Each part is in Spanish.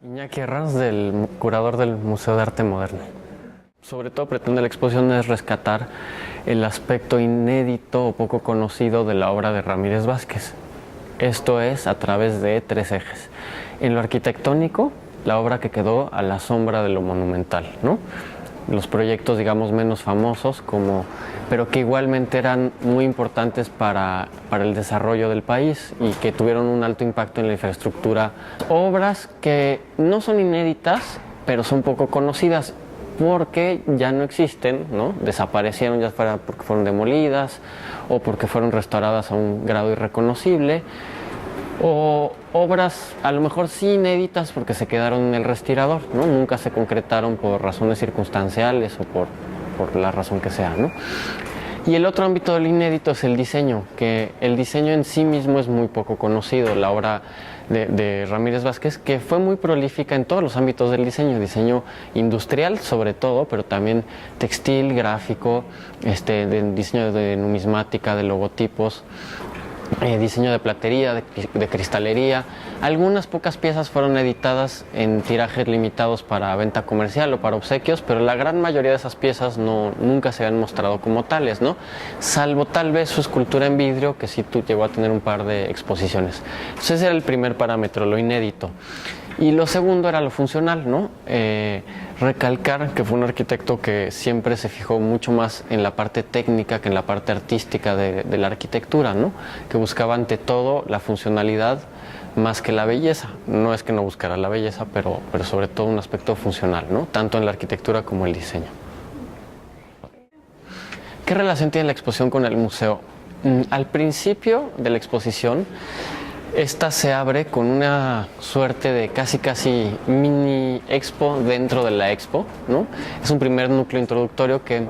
Iñaki Herranz, curador del Museo de Arte Moderno. Sobre todo pretende la exposición es rescatar el aspecto inédito o poco conocido de la obra de Ramírez Vázquez. Esto es a través de tres ejes. En lo arquitectónico, la obra que quedó a la sombra de lo monumental, ¿no? Los proyectos, digamos, menos famosos, pero que igualmente eran muy importantes para el desarrollo del país y que tuvieron un alto impacto en la infraestructura. Obras que no son inéditas, pero son poco conocidas porque ya no existen, ¿no? Desaparecieron, ya fuera porque fueron demolidas o porque fueron restauradas a un grado irreconocible, o obras a lo mejor sí inéditas porque se quedaron en el respirador, ¿no? Nunca se concretaron por razones circunstanciales o por la razón que sea, ¿no? Y el otro ámbito del inédito es el diseño, que el diseño en sí mismo es muy poco conocido. La obra de Ramírez Vázquez, que fue muy prolífica en todos los ámbitos del diseño industrial sobre todo, pero también textil, gráfico, de diseño de numismática, de logotipos, diseño de platería, de cristalería. Algunas pocas piezas fueron editadas en tirajes limitados para venta comercial o para obsequios, pero la gran mayoría de esas piezas nunca se han mostrado como tales, ¿no? Salvo tal vez su escultura en vidrio, que sí llegó a tener un par de exposiciones. Entonces ese era el primer parámetro, lo inédito. Y lo segundo era lo funcional, ¿no? Recalcar que fue un arquitecto que siempre se fijó mucho más en la parte técnica que en la parte artística de la arquitectura, ¿no? Que buscaba ante todo la funcionalidad más que la belleza. No es que no buscara la belleza, pero sobre todo un aspecto funcional, ¿no? Tanto en la arquitectura como el diseño. ¿Qué relación tiene la exposición con el museo? Al principio de la exposición, esta se abre con una suerte de casi mini expo dentro de la expo, ¿no? Es un primer núcleo introductorio que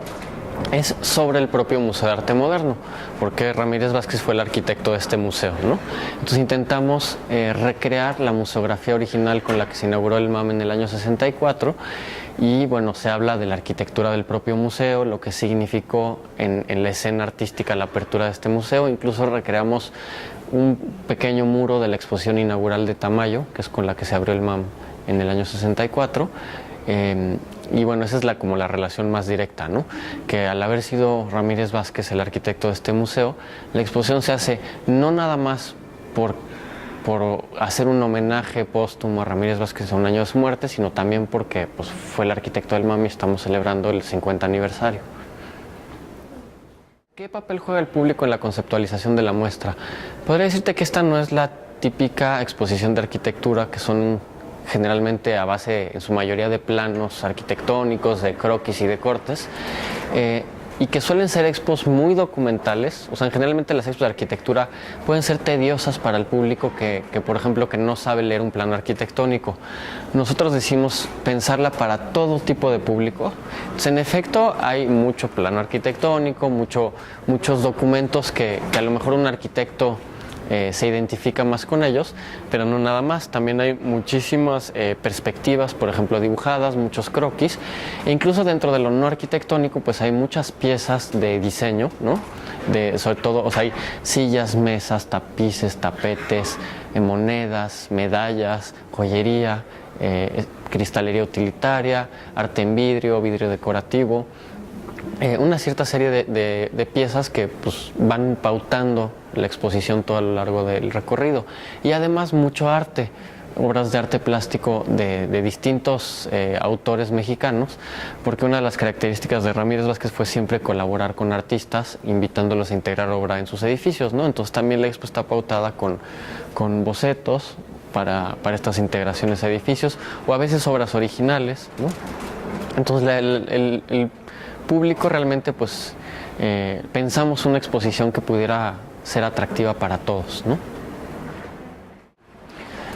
es sobre el propio Museo de Arte Moderno, porque Ramírez Vázquez fue el arquitecto de este museo, ¿no? Entonces intentamos recrear la museografía original con la que se inauguró el MAM en el año 64 y bueno, se habla de la arquitectura del propio museo, lo que significó en la escena artística la apertura de este museo. Incluso recreamos un pequeño muro de la exposición inaugural de Tamayo, que es con la que se abrió el MAM en el año 64. Y bueno, esa es como la relación más directa, ¿no? Que al haber sido Ramírez Vázquez el arquitecto de este museo, la exposición se hace no nada más por hacer un homenaje póstumo a Ramírez Vázquez a un año de su muerte, sino también porque pues, fue el arquitecto del MAM y estamos celebrando el 50 aniversario. ¿Qué papel juega el público en la conceptualización de la muestra? Podría decirte que esta no es la típica exposición de arquitectura, que son generalmente a base, en su mayoría, de planos arquitectónicos, de croquis y de cortes, y que suelen ser expos muy documentales. O sea, generalmente las expos de arquitectura pueden ser tediosas para el público que por ejemplo, que no sabe leer un plano arquitectónico. Nosotros decimos pensarla para todo tipo de público. Entonces, en efecto, hay mucho plano arquitectónico, muchos documentos que a lo mejor un arquitecto se identifica más con ellos, pero no nada más. También hay muchísimas perspectivas, por ejemplo, dibujadas, muchos croquis, e incluso dentro de lo no arquitectónico, pues hay muchas piezas de diseño, ¿no? Sobre todo, o sea, hay sillas, mesas, tapices, tapetes, monedas, medallas, joyería, cristalería utilitaria, arte en vidrio, vidrio decorativo. Una cierta serie de piezas que pues, van pautando la exposición todo a lo largo del recorrido. Y además mucho arte, obras de arte plástico de distintos autores mexicanos, porque una de las características de Ramírez Vázquez fue siempre colaborar con artistas, invitándolos a integrar obra en sus edificios, ¿no? Entonces también la expo está pautada con bocetos para estas integraciones a edificios, o a veces obras originales, ¿no? Entonces el público realmente pues pensamos una exposición que pudiera ser atractiva para todos, ¿no?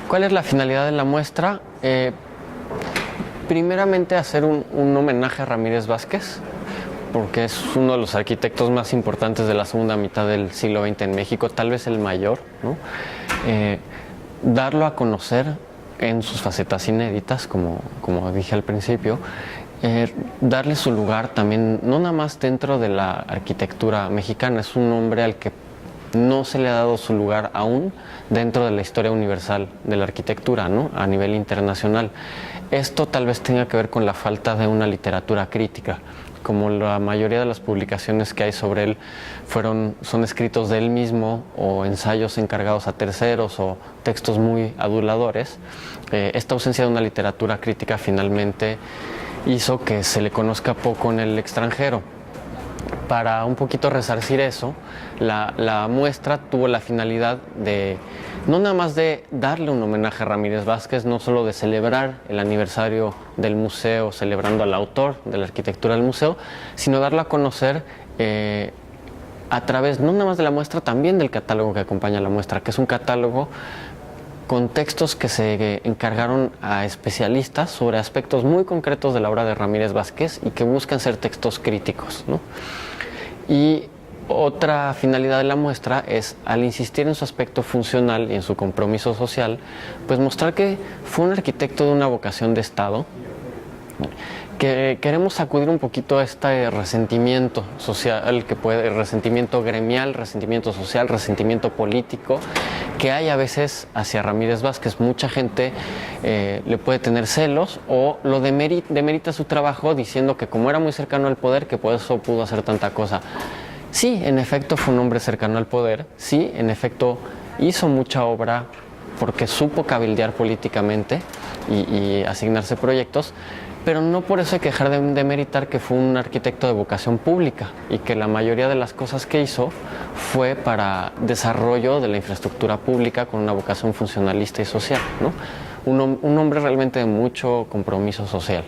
¿Cuál es la finalidad de la muestra? Primeramente hacer un homenaje a Ramírez Vázquez, porque es uno de los arquitectos más importantes de la segunda mitad del siglo XX en México, tal vez el mayor, ¿no? Darlo a conocer en sus facetas inéditas, como dije al principio, darle su lugar también, no nada más dentro de la arquitectura mexicana. Es un hombre al que no se le ha dado su lugar aún dentro de la historia universal de la arquitectura, ¿no? A nivel internacional. Esto tal vez tenga que ver con la falta de una literatura crítica. Como la mayoría de las publicaciones que hay sobre él son escritos de él mismo o ensayos encargados a terceros o textos muy aduladores, esta ausencia de una literatura crítica finalmente hizo que se le conozca poco en el extranjero. Para un poquito resarcir eso, la muestra tuvo la finalidad de no nada más de darle un homenaje a Ramírez Vázquez, no solo de celebrar el aniversario del museo, celebrando al autor de la arquitectura del museo, sino darlo a conocer a través no nada más de la muestra, también del catálogo que acompaña la muestra, que es un catálogo con textos que se encargaron a especialistas sobre aspectos muy concretos de la obra de Ramírez Vázquez y que buscan ser textos críticos, ¿no? Y otra finalidad de la muestra es, al insistir en su aspecto funcional y en su compromiso social, pues mostrar que fue un arquitecto de una vocación de Estado, que queremos sacudir un poquito este resentimiento social, resentimiento gremial, resentimiento social, resentimiento político, que hay a veces hacia Ramírez Vázquez. Mucha gente le puede tener celos o lo demerita su trabajo diciendo que como era muy cercano al poder, que por eso pudo hacer tanta cosa. Sí, en efecto fue un hombre cercano al poder, sí, en efecto hizo mucha obra porque supo cabildear políticamente y asignarse proyectos, pero no por eso hay que dejar de demeritar que fue un arquitecto de vocación pública y que la mayoría de las cosas que hizo fue para desarrollo de la infraestructura pública con una vocación funcionalista y social, ¿no? Un hombre realmente de mucho compromiso social.